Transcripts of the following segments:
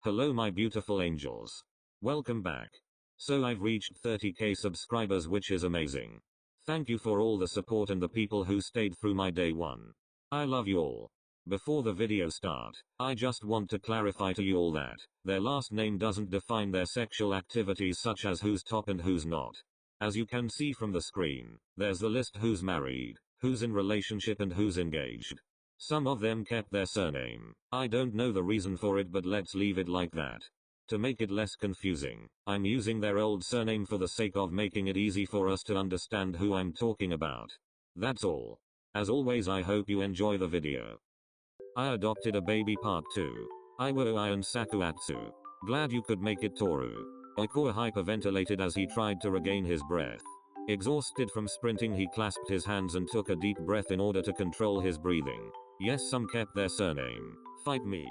Hello my beautiful angels. Welcome back. So I've reached 30k subscribers, which is amazing. Thank you for all the support and the people who stayed through my day one. I love you all. Before the video start, I just want to clarify to you all that their last name doesn't define their sexual activities, such as who's top and who's not. As you can see from the screen, there's the list who's married, who's in relationship and who's engaged. Some of them kept their surname. I don't know the reason for it, but let's leave it like that. To make it less confusing, I'm using their old surname for the sake of making it easy for us to understand who I'm talking about. That's all. As always, I hope you enjoy the video. I adopted a baby part 2. IWAOI and SAKUATSU. Glad you could make it, Toru. Oikura hyperventilated as he tried to regain his breath. Exhausted from sprinting, he clasped his hands and took a deep breath in order to control his breathing. Yes, some kept their surname. Fight me.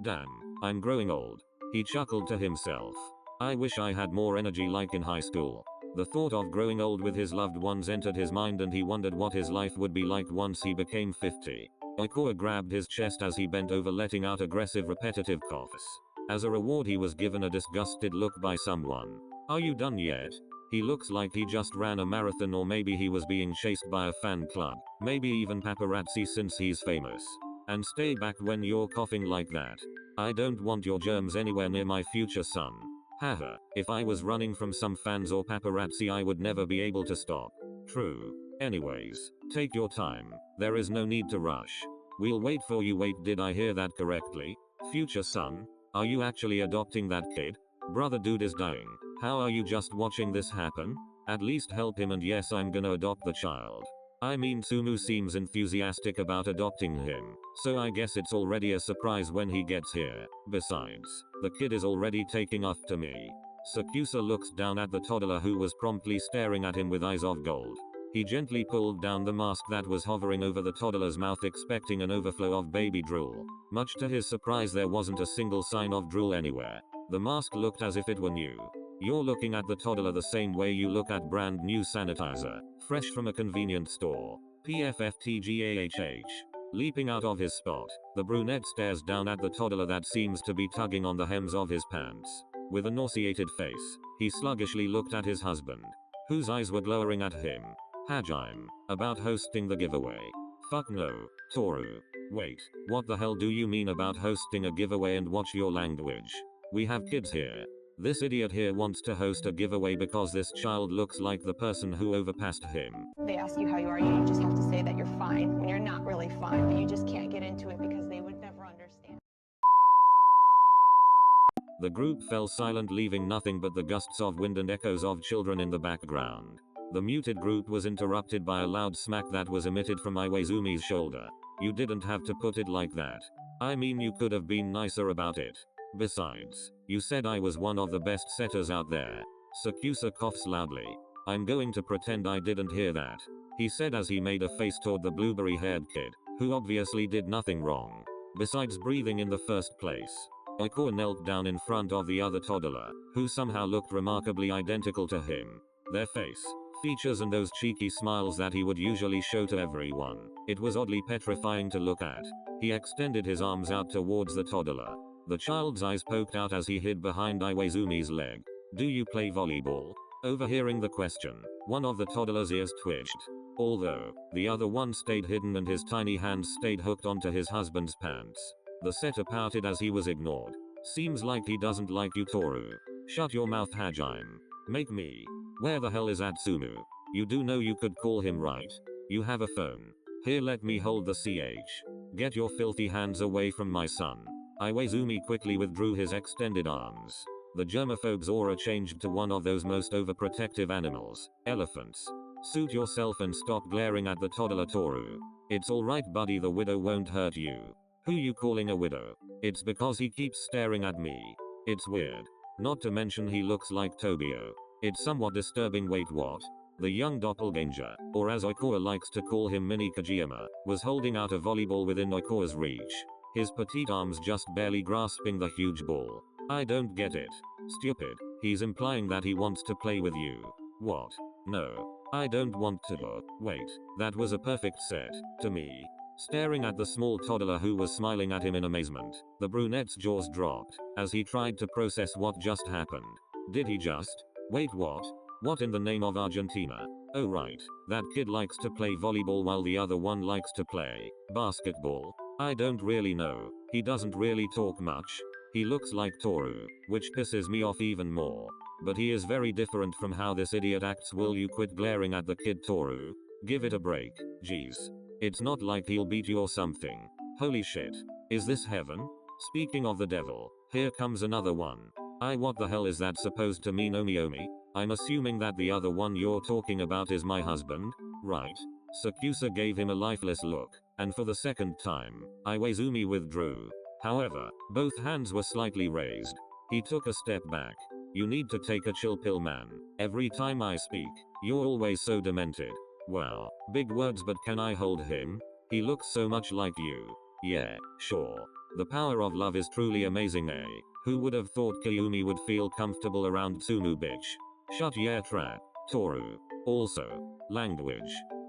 Damn, I'm growing old. He chuckled to himself. I wish I had more energy like in high school. The thought of growing old with his loved ones entered his mind, and he wondered what his life would be like once he became 50. Oikura grabbed his chest as he bent over, letting out aggressive repetitive coughs. As a reward, he was given a disgusted look by someone. Are you done yet? He looks like he just ran a marathon, or maybe he was being chased by a fan club. Maybe even paparazzi since he's famous. And stay back when you're coughing like that. I don't want your germs anywhere near my future son. Haha, if I was running from some fans or paparazzi, I would never be able to stop. True. Anyways, take your time. There is no need to rush. We'll wait for you. Wait, did I hear that correctly? Future son? Are you actually adopting that kid? Brother dude is dying. How are you just watching this happen? At least help him, and yes, I'm gonna adopt the child. I mean, Tsumu seems enthusiastic about adopting him, so I guess it's already a surprise when he gets here. Besides, the kid is already taking after me. SAKUSA looks down at the toddler, who was promptly staring at him with eyes of gold. He gently pulled down the mask that was hovering over the toddler's mouth, expecting an overflow of baby drool. Much to his surprise, there wasn't a single sign of drool anywhere. The mask looked as if it were new. You're looking at the toddler the same way you look at brand new sanitizer, fresh from a convenience store. PFFTGAHH. Leaping out of his spot, the brunette stares down at the toddler that seems to be tugging on the hems of his pants. With a nauseated face, he sluggishly looked at his husband, whose eyes were glowering at him. Hajime, about hosting the giveaway. Fuck no, Toru. Wait, what the hell do you mean about hosting a giveaway, and watch your language? We have kids here. This idiot here wants to host a giveaway because this child looks like the person who overpassed him. They ask you how you are, you just have to say that you're fine when you're not really fine, but you just can't get into it because they would never understand. The group fell silent, leaving nothing but the gusts of wind and echoes of children in the background. The muted group was interrupted by a loud smack that was emitted from Iwaizumi's shoulder. You didn't have to put it like that. I mean, you could have been nicer about it. Besides, you said I was one of the best setters out there. SAKUSA coughs loudly. I'm going to pretend I didn't hear that, he said as he made a face toward the blueberry-haired kid, who obviously did nothing wrong besides breathing in the first place. Oikura knelt down in front of the other toddler, who somehow looked remarkably identical to him. Their face, features, and those cheeky smiles that he would usually show to everyone. It was oddly petrifying to look at. He extended his arms out towards the toddler. The child's eyes poked out as he hid behind Iwaizumi's leg. Do you play volleyball? Overhearing the question, one of the toddler's ears twitched. Although, the other one stayed hidden and his tiny hands stayed hooked onto his husband's pants. The setter pouted as he was ignored. Seems like he doesn't like you, Toru. Shut your mouth, Hajime. Make me. Where the hell is Atsumu? You do know you could call him, right? You have a phone. Here, let me hold the CH. Get your filthy hands away from my son. Iwaizumi quickly withdrew his extended arms. The germaphobe's aura changed to one of those most overprotective animals, elephants. Suit yourself and stop glaring at the toddler, Toru. It's alright, buddy, the widow won't hurt you. Who you calling a widow? It's because he keeps staring at me. It's weird. Not to mention he looks like Tobio. It's somewhat disturbing. Wait, what? The young doppelganger, or as Oikura likes to call him, Mini Kajiyama, was holding out a volleyball within Oikura's reach. his petite arms just barely grasping the huge ball. I don't get it. Stupid. He's implying that he wants to play with you. What? No. I don't want to. Wait. That was a perfect set, to me. Staring at the small toddler who was smiling at him in amazement, the brunette's jaws dropped, as he tried to process what just happened. Did he just? Wait, what? What in the name of Argentina? Oh right, that kid likes to play volleyball while the other one likes to play basketball. I don't really know, he doesn't really talk much. He looks like Toru, which pisses me off even more. But he is very different from how this idiot acts. Will you quit glaring at the kid, Toru? Give it a break, jeez. It's not like he'll beat you or something. Holy shit. Is this heaven? Speaking of the devil, here comes another one. What the hell is that supposed to mean, Omi? I'm assuming that the other one you're talking about is my husband, right? SAKUSA gave him a lifeless look, and for the second time, Iwaizumi withdrew. However, both hands were slightly raised. He took a step back. You need to take a chill pill, man. Every time I speak, you're always so demented. Wow, big words, but can I hold him? He looks so much like you. Yeah, sure. The power of love is truly amazing, eh? Who would have thought Kayumi would feel comfortable around Tsumu, bitch? Shut your trap, Toru. Also, language.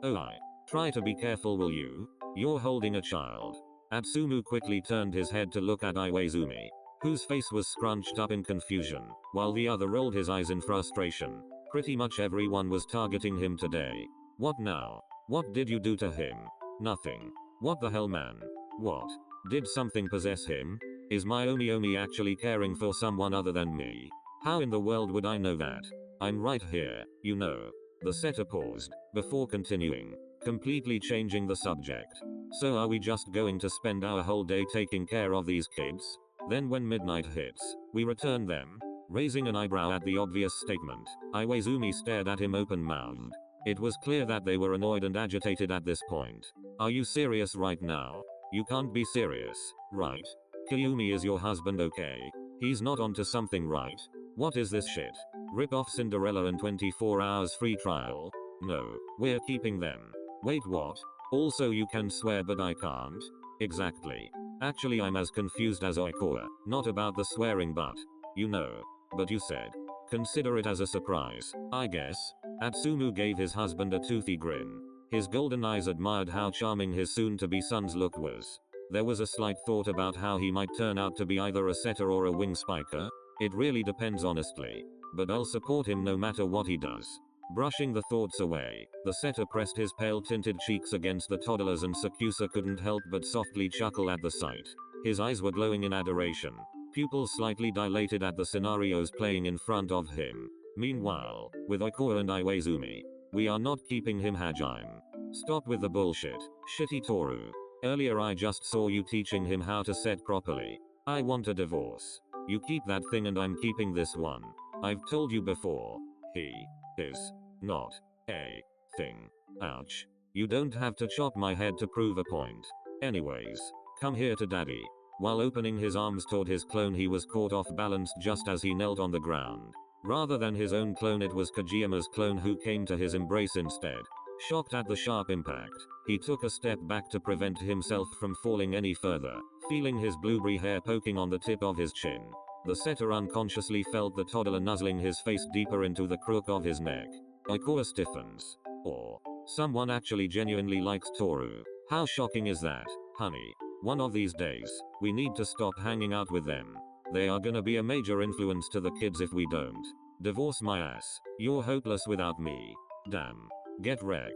Oh, try to be careful, will you? You're holding a child. Atsumu quickly turned his head to look at Iwaizumi, whose face was scrunched up in confusion, while the other rolled his eyes in frustration. Pretty much everyone was targeting him today. What now? What did you do to him? Nothing. What the hell, man? What? Did something possess him? Is my Omi actually caring for someone other than me? How in the world would I know that? I'm right here, you know. The setter paused, before continuing, completely changing the subject. So are we just going to spend our whole day taking care of these kids? Then when midnight hits, we return them? Raising an eyebrow at the obvious statement, Iwaizumi stared at him open-mouthed. It was clear that they were annoyed and agitated at this point. Are you serious right now? You can't be serious, right? Kayumi is your husband, okay? He's not onto something, right? What is this shit? Rip off Cinderella and 24 hours free trial? No, we're keeping them. Wait, what? Also, you can swear but I can't? Exactly. Actually, I'm as confused as Oikawa. Not about the swearing, but you know. But you said. Consider it as a surprise, I guess. Atsumu gave his husband a toothy grin. His golden eyes admired how charming his soon-to-be son's look was. There was a slight thought about how he might turn out to be either a setter or a wing spiker. It really depends, honestly. But I'll support him no matter what he does. Brushing the thoughts away, the setter pressed his pale-tinted cheeks against the toddler's, and SAKUSA couldn't help but softly chuckle at the sight. His eyes were glowing in adoration. Pupils slightly dilated at the scenarios playing in front of him. Meanwhile, with Oikawa and Iwaizumi, we are not keeping him, Hajime. Stop with the bullshit, shitty Toru. Earlier I just saw you teaching him how to set properly. I want a divorce. You keep that thing and I'm keeping this one. I've told you before. He is not a thing. Ouch. You don't have to chop my head to prove a point. Anyways, come here to daddy. While opening his arms toward his clone, he was caught off balance just as he knelt on the ground. Rather than his own clone, it was Kajiama's clone who came to his embrace instead. Shocked at the sharp impact, he took a step back to prevent himself from falling any further, feeling his blueberry hair poking on the tip of his chin. The setter unconsciously felt the toddler nuzzling his face deeper into the crook of his neck. Oikawa stiffens. Or, someone actually genuinely likes Toru. How shocking is that, honey? One of these days, we need to stop hanging out with them. They are gonna be a major influence to the kids if we don't. Divorce my ass. You're hopeless without me. Damn. Get wrecked.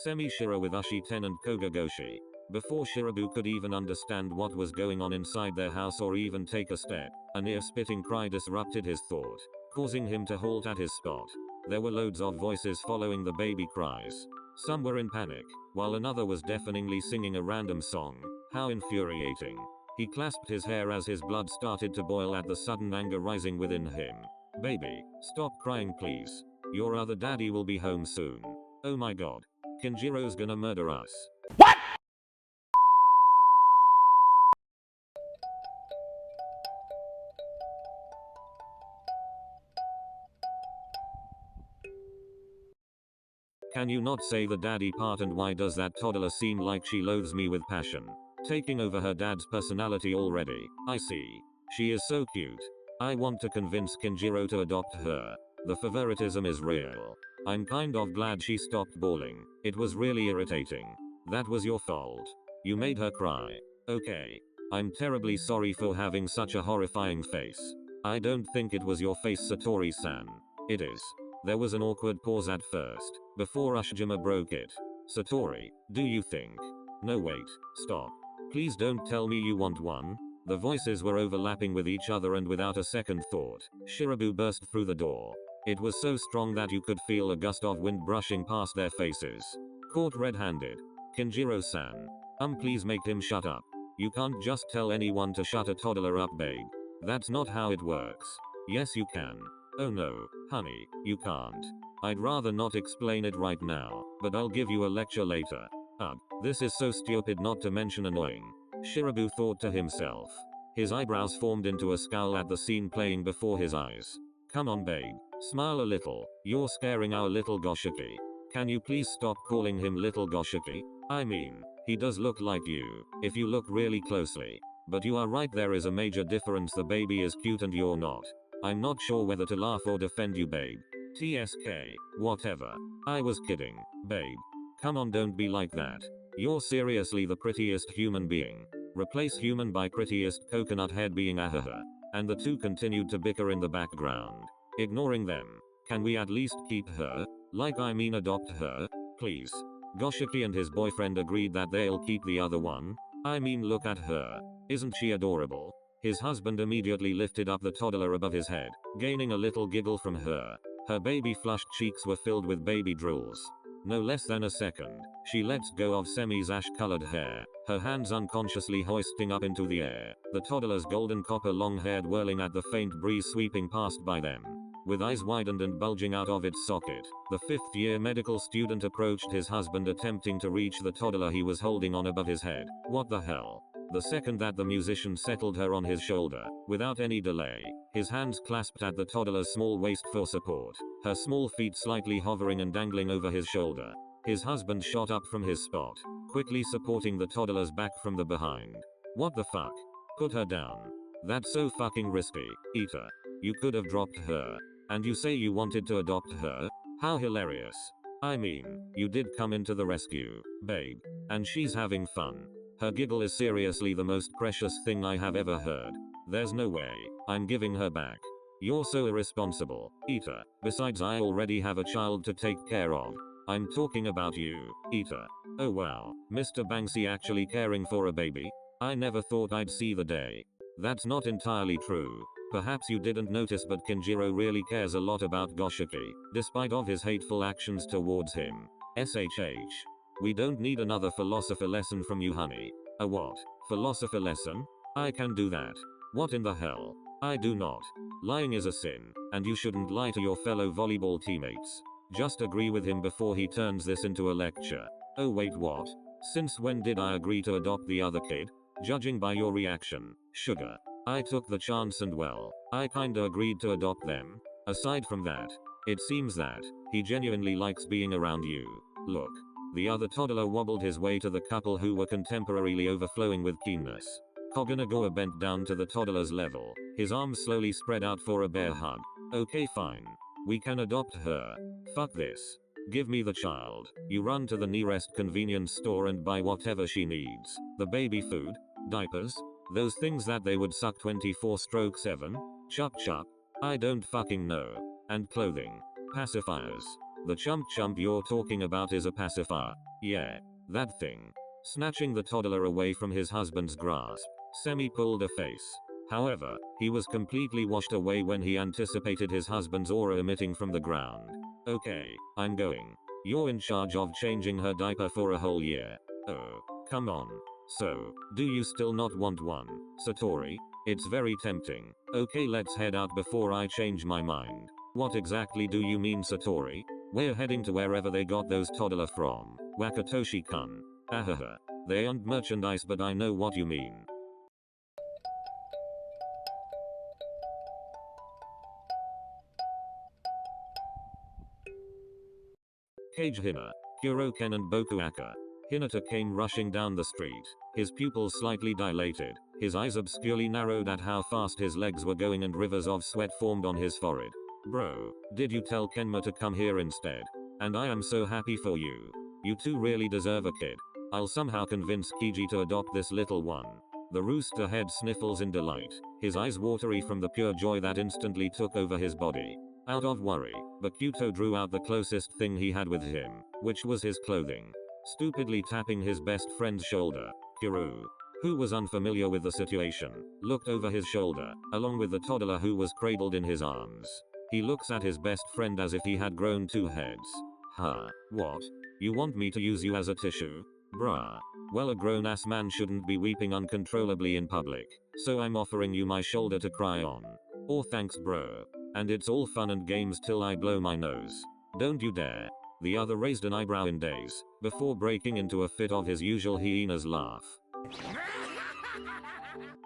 SEMIHIRA with USHITEN and KOGAGOSHI. Before Shirabu could even understand what was going on inside their house or even take a step, a near-spitting cry disrupted his thought, causing him to halt at his spot. There were loads of voices following the baby cries. Some were in panic, while another was deafeningly singing a random song. How infuriating. He clasped his hair as his blood started to boil at the sudden anger rising within him. Baby, stop crying please. Your other daddy will be home soon. Oh my god. Kinjiro's gonna murder us. What? Can you not say the daddy part, and why does that toddler seem like she loathes me with passion? Taking over her dad's personality already. I see. She is so cute. I want to convince Kinjiro to adopt her. The favoritism is real. I'm kind of glad she stopped bawling. It was really irritating. That was your fault. You made her cry. Okay. I'm terribly sorry for having such a horrifying face. I don't think it was your face, Satori-san. It is. There was an awkward pause at first, before Ushijima broke it. Satori, do you think? No wait, stop. Please don't tell me you want one. The voices were overlapping with each other, and without a second thought, Shirabu burst through the door. It was so strong that you could feel a gust of wind brushing past their faces. Caught red-handed. Kinjiro-san. Please make him shut up. You can't just tell anyone to shut a toddler up, babe. That's not how it works. Yes you can. Oh no, honey, you can't. I'd rather not explain it right now, but I'll give you a lecture later. Ugh, this is so stupid, not to mention annoying. Shirabu thought to himself. His eyebrows formed into a scowl at the scene playing before his eyes. Come on babe, smile a little, you're scaring our little Goshiki. Can you please stop calling him little Goshiki? I mean, he does look like you, if you look really closely. But you are right, there is a major difference. The baby is cute and you're not. I'm not sure whether to laugh or defend you, babe. TSK, whatever. I was kidding, babe. Come on, don't be like that. You're seriously the prettiest human being. Replace human by prettiest coconut head being, ahaha. And the two continued to bicker in the background. Ignoring them. Can we at least keep her? Like I mean adopt her? Please. Goshiki and his boyfriend agreed that they'll keep the other one. I mean look at her. Isn't she adorable? His husband immediately lifted up the toddler above his head, gaining a little giggle from her. Her baby flushed cheeks were filled with baby drools. No less than a second, she lets go of Semi's ash-colored hair, her hands unconsciously hoisting up into the air, the toddler's golden copper long-haired whirling at the faint breeze sweeping past by them. With eyes widened and bulging out of its socket, the fifth-year medical student approached his husband, attempting to reach the toddler he was holding on above his head. What the hell? The second that the musician settled her on his shoulder, without any delay, his hands clasped at the toddler's small waist for support, her small feet slightly hovering and dangling over his shoulder. His husband shot up from his spot, quickly supporting the toddler's back from the behind. What the fuck? Put her down. That's so fucking risky, Ita. You could have dropped her. And you say you wanted to adopt her? How hilarious. I mean, you did come into the rescue, babe. And she's having fun. Her giggle is seriously the most precious thing I have ever heard. There's no way I'm giving her back. You're so irresponsible, Ita. Besides, I already have a child to take care of. I'm talking about you, Ita. Oh wow, Mr. Banksy actually caring for a baby? I never thought I'd see the day. That's not entirely true. Perhaps you didn't notice, but Kinjiro really cares a lot about Goshiki, despite of his hateful actions towards him. SHH. We don't need another philosopher lesson from you, honey. A what? Philosopher lesson? I can do that. What in the hell? I do not. Lying is a sin, and you shouldn't lie to your fellow volleyball teammates. Just agree with him before he turns this into a lecture. Oh wait, what? Since when did I agree to adopt the other kid? Judging by your reaction, sugar. I took the chance and well, I kinda agreed to adopt them. Aside from that, it seems that he genuinely likes being around you. Look. The other toddler wobbled his way to the couple, who were contemporarily overflowing with keenness. Koganagawa bent down to the toddler's level, his arms slowly spread out for a bear hug. Okay fine. We can adopt her. Fuck this. Give me the child. You run to the nearest convenience store and buy whatever she needs. The baby food? Diapers? Those things that they would suck 24/7? Chup chup? I don't fucking know. And clothing. Pacifiers. The chump chump you're talking about is a pacifier. Yeah. That thing. Snatching the toddler away from his husband's grasp, Semi pulled a face. However, he was completely washed away when he anticipated his husband's aura emitting from the ground. Okay, I'm going. You're in charge of changing her diaper for a whole year. Oh, come on. So, do you still not want one, Satori? It's very tempting. Okay, let's head out before I change my mind. What exactly do you mean, Satori? We're heading to wherever they got those toddler from. Wakatoshi-kun. Ahaha. They aren't merchandise, but I know what you mean. KAGEHINA, KUROKEN and BOKUAKA. Hinata came rushing down the street, his pupils slightly dilated, his eyes obscurely narrowed at how fast his legs were going and rivers of sweat formed on his forehead. Bro, did you tell Kenma to come here instead? And I am so happy for you. You two really deserve a kid. I'll somehow convince Kiji to adopt this little one. The rooster head sniffles in delight, his eyes watery from the pure joy that instantly took over his body. Out of worry, Bakuto drew out the closest thing he had with him, which was his clothing. Stupidly tapping his best friend's shoulder, Kuru, who was unfamiliar with the situation, looked over his shoulder, along with the toddler who was cradled in his arms. He looks at his best friend as if he had grown two heads. Huh? What? You want me to use you as a tissue? Bruh. Well, a grown-ass man shouldn't be weeping uncontrollably in public, so I'm offering you my shoulder to cry on. Or thanks bro. And it's all fun and games till I blow my nose. Don't you dare. The other raised an eyebrow in daze, before breaking into a fit of his usual hyena's laugh.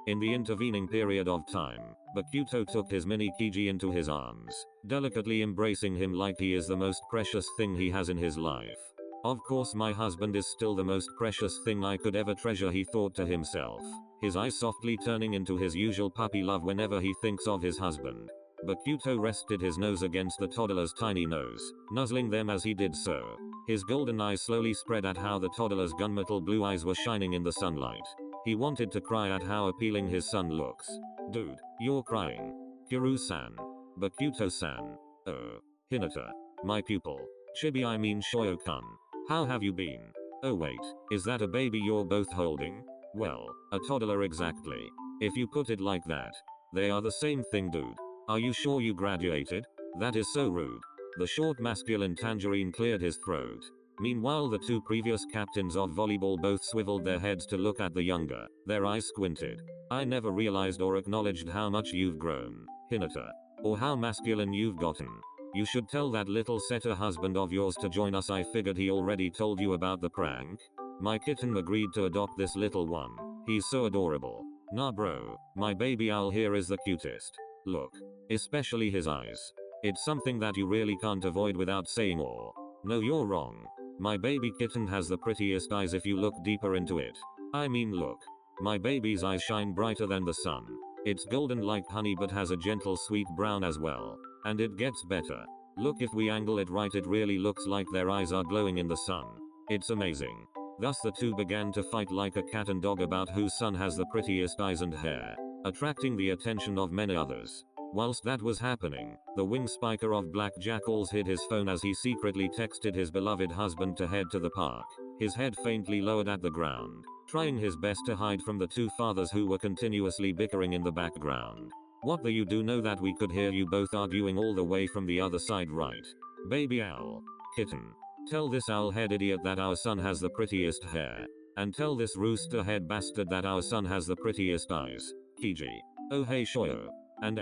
In the intervening period of time, Bakuto took his mini Kiji into his arms, delicately embracing him like he is the most precious thing he has in his life. Of course my husband is still the most precious thing I could ever treasure, he thought to himself, his eyes softly turning into his usual puppy love whenever he thinks of his husband. Bakuto rested his nose against the toddler's tiny nose, nuzzling them as he did so. His golden eyes slowly spread at how the toddler's gunmetal blue eyes were shining in the sunlight. He wanted to cry at how appealing his son looks. Dude, you're crying. Kuru-san. Bakuto-san. Oh. Hinata. My pupil. Chibi, I mean Shoyo-kun. How have you been? Oh wait, is that a baby you're both holding? Well, a toddler exactly. If you put it like that. They are the same thing, dude. Are you sure you graduated? That is so rude. The short masculine tangerine cleared his throat. Meanwhile the two previous captains of volleyball both swiveled their heads to look at the younger, their eyes squinted. I never realized or acknowledged how much you've grown, Hinata. Or how masculine you've gotten. You should tell that little setter husband of yours to join us. I figured he already told you about the prank. My kitten agreed to adopt this little one. He's so adorable. Nah bro, my baby owl here is the cutest. Look. Especially his eyes. It's something that you really can't avoid without saying or. No, you're wrong. My baby kitten has the prettiest eyes if you look deeper into it. I mean look. My baby's eyes shine brighter than the sun. It's golden like honey but has a gentle sweet brown as well. And it gets better. Look, if we angle it right it really looks like their eyes are glowing in the sun. It's amazing. Thus the two began to fight like a cat and dog about whose son has the prettiest eyes and hair, attracting the attention of many others. Whilst that was happening, the wing spiker of Black Jackals hid his phone as he secretly texted his beloved husband to head to the park, his head faintly lowered at the ground, trying his best to hide from the two fathers who were continuously bickering in the background. What the you do know that we could hear you both arguing all the way from the other side, right? Baby owl. Kitten. Tell this owl-head idiot that our son has the prettiest hair. And tell this rooster-head bastard that our son has the prettiest eyes. Kiji. Oh hey Shoyo. And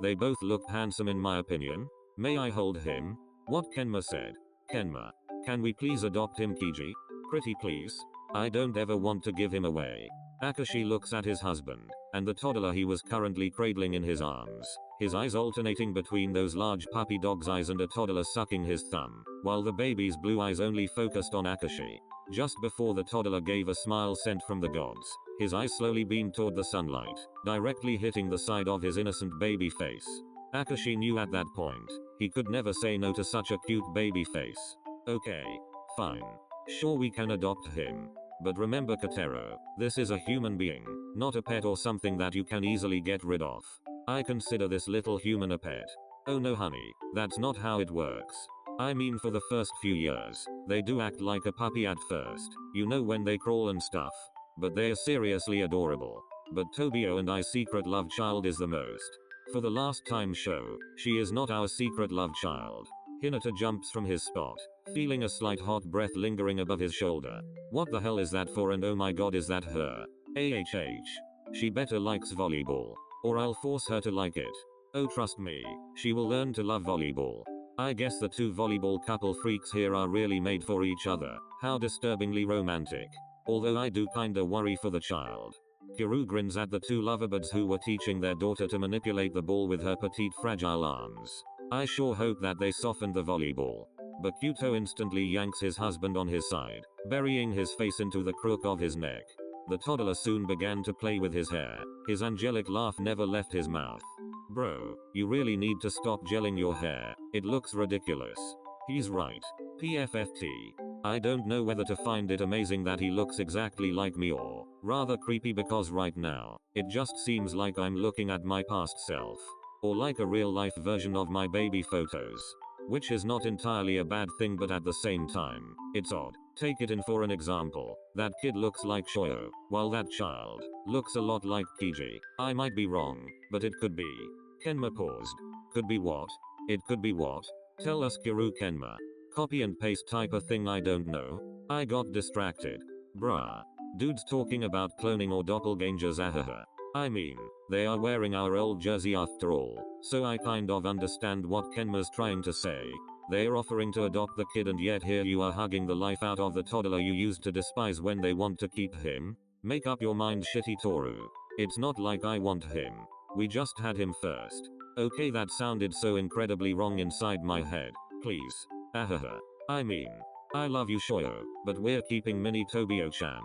they both looked handsome in my opinion. May I hold him? What Kenma said. Kenma. Can we please adopt him, Kiji? Pretty please. I don't ever want to give him away. Akashi looks at his husband, and the toddler he was currently cradling in his arms, his eyes alternating between those large puppy dog's eyes and a toddler sucking his thumb, while the baby's blue eyes only focused on Akashi. Just before the toddler gave a smile sent from the gods, his eyes slowly beamed toward the sunlight, directly hitting the side of his innocent baby face. Akashi knew at that point, he could never say no to such a cute baby face. Okay. Fine. Sure, we can adopt him. But remember Kotaro, this is a human being, not a pet or something that you can easily get rid of. I consider this little human a pet. Oh no honey, that's not how it works. I mean for the first few years, they do act like a puppy at first, you know, when they crawl and stuff. But they're seriously adorable. But Tobio and I's secret love child is the most. For the last time show, she is not our secret love child. Hinata jumps from his spot, feeling a slight hot breath lingering above his shoulder. What the hell is that for, and oh my god, is that her? She better likes volleyball, or I'll force her to like it. Oh trust me, she will learn to love volleyball. I guess the two volleyball couple freaks here are really made for each other. How disturbingly romantic. Although I do kinda worry for the child. Kuru grins at the two loverbirds who were teaching their daughter to manipulate the ball with her petite fragile arms. I sure hope that they softened the volleyball. Bakuto instantly yanks his husband on his side, burying his face into the crook of his neck. The toddler soon began to play with his hair. His angelic laugh never left his mouth. Bro, you really need to stop gelling your hair. It looks ridiculous. He's right. PFFT. I don't know whether to find it amazing that he looks exactly like me or rather creepy, because right now, it just seems like I'm looking at my past self. Or like a real life version of my baby photos. Which is not entirely a bad thing, but at the same time, it's odd. Take it in for an example. That kid looks like Shoyo, while that child looks a lot like Kiji. I might be wrong, but it could be. Kenma paused. Could be what? It could be what? Tell us, Kenma. Copy and paste type of thing, I don't know. I got distracted. Bruh. Dudes talking about cloning or doppelgangers, ahaha. I mean, they are wearing our old jersey after all, so I kind of understand what Kenma's trying to say. They're offering to adopt the kid, and yet here you are hugging the life out of the toddler you used to despise when they want to keep him. Make up your mind, shitty Toru. It's not like I want him. We just had him first. Okay, that sounded so incredibly wrong inside my head. Please. Ahaha. I mean, I love you, Shoyo, but we're keeping Mini Tobio-chan.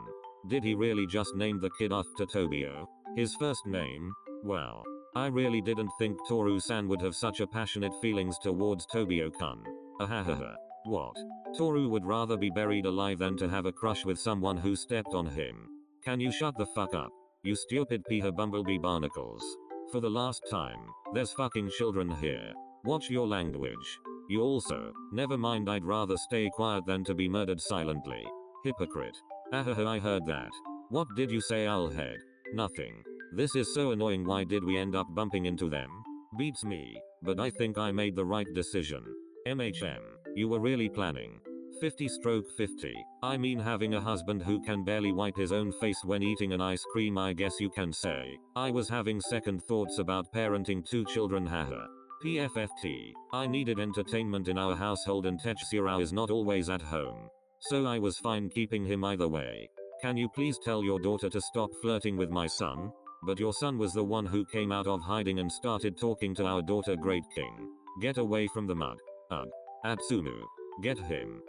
Did he really just name the kid after Tobio? His first name? Wow. I really didn't think Toru-san would have such a passionate feelings towards Tobio-kun. Ahahaha. What? Toru would rather be buried alive than to have a crush with someone who stepped on him. Can you shut the fuck up? You stupid Piha Bumblebee Barnacles. For the last time, there's fucking children here. Watch your language. You also, never mind, I'd rather stay quiet than to be murdered silently. Hypocrite. Ahaha, I heard that. What did you say, owlhead? Nothing. This is so annoying, why did we end up bumping into them? Beats me, but I think I made the right decision. MHM, you were really planning. 50/50. I mean, having a husband who can barely wipe his own face when eating an ice cream, I guess you can say. I was having second thoughts about parenting 2 children, haha. PFFT. I needed entertainment in our household and Tetsuya is not always at home. So I was fine keeping him either way. Can you please tell your daughter to stop flirting with my son? But your son was the one who came out of hiding and started talking to our daughter, Great King. Get away from the mud. Ugh. Atsumu. Get him.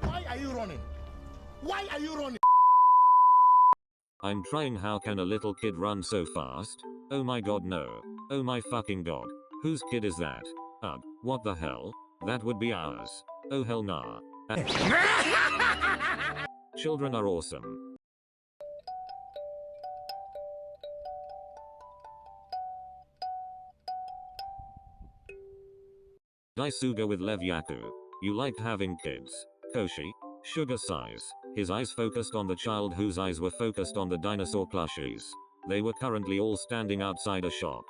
Why are you running? Why are you running? I'm trying. How can a little kid run so fast? Oh my god, no. Oh my fucking god. Whose kid is that? Ugh. What the hell? That would be ours. Oh hell nah. Children are awesome. Daisuga with Levyaku. You liked having kids. Koshi. Sugar size. His eyes focused on the child whose eyes were focused on the dinosaur plushies. They were currently all standing outside a shop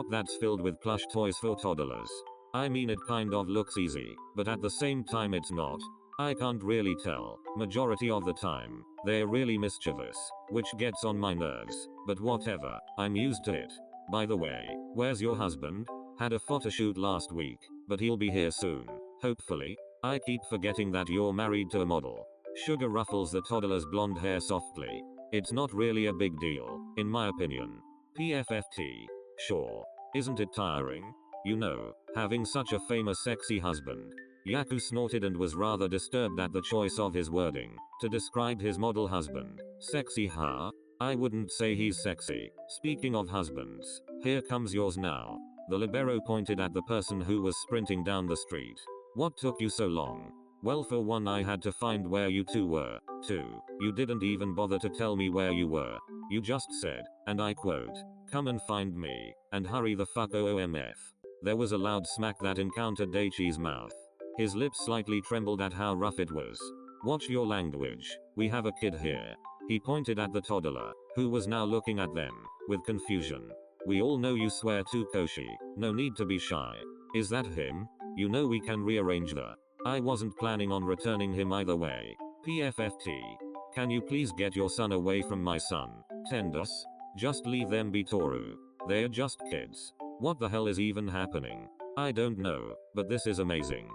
that's filled with plush toys for toddlers. I mean, it kind of looks easy, but at the same time it's not. I can't really tell. Majority of the time, they're really mischievous, which gets on my nerves, but whatever, I'm used to it. By the way, where's your husband? Had a photoshoot last week, but he'll be here soon, hopefully. I keep forgetting that you're married to a model. Sugar ruffles the toddler's blonde hair softly. It's not really a big deal, in my opinion. PFFT. Sure. Isn't it tiring? You know, having such a famous sexy husband. Yaku snorted and was rather disturbed at the choice of his wording to describe his model husband. Sexy, huh? I wouldn't say he's sexy. Speaking of husbands, here comes yours now. The libero pointed at the person who was sprinting down the street. What took you so long? Well, for one, I had to find where you two were. 2. You didn't even bother to tell me where you were. You just said, and I quote, "Come and find me, and hurry the fuck OOMF." There was a loud smack that encountered Daichi's mouth. His lips slightly trembled at how rough it was. Watch your language. We have a kid here. He pointed at the toddler, who was now looking at them with confusion. We all know you swear to Koshi. No need to be shy. Is that him? You know we can rearrange the. I wasn't planning on returning him either way. PFFT. Can you please get your son away from my son? Tendus? Just leave them be, Toru. They're just kids. What the hell is even happening? I don't know, but this is amazing.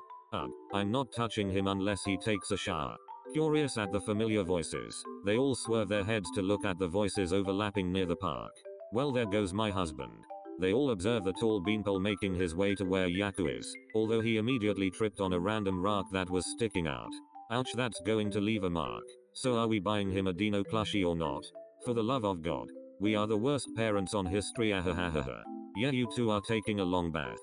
I'm not touching him unless he takes a shower. Curious at the familiar voices, they all swerve their heads to look at the voices overlapping near the park. Well, there goes my husband. They all observe the tall beanpole making his way to where Yaku is, although he immediately tripped on a random rock that was sticking out. Ouch, that's going to leave a mark. So are we buying him a Dino plushie or not? For the love of God. We are the worst parents on history, ahahaha. Yeah, you two are taking a long bath.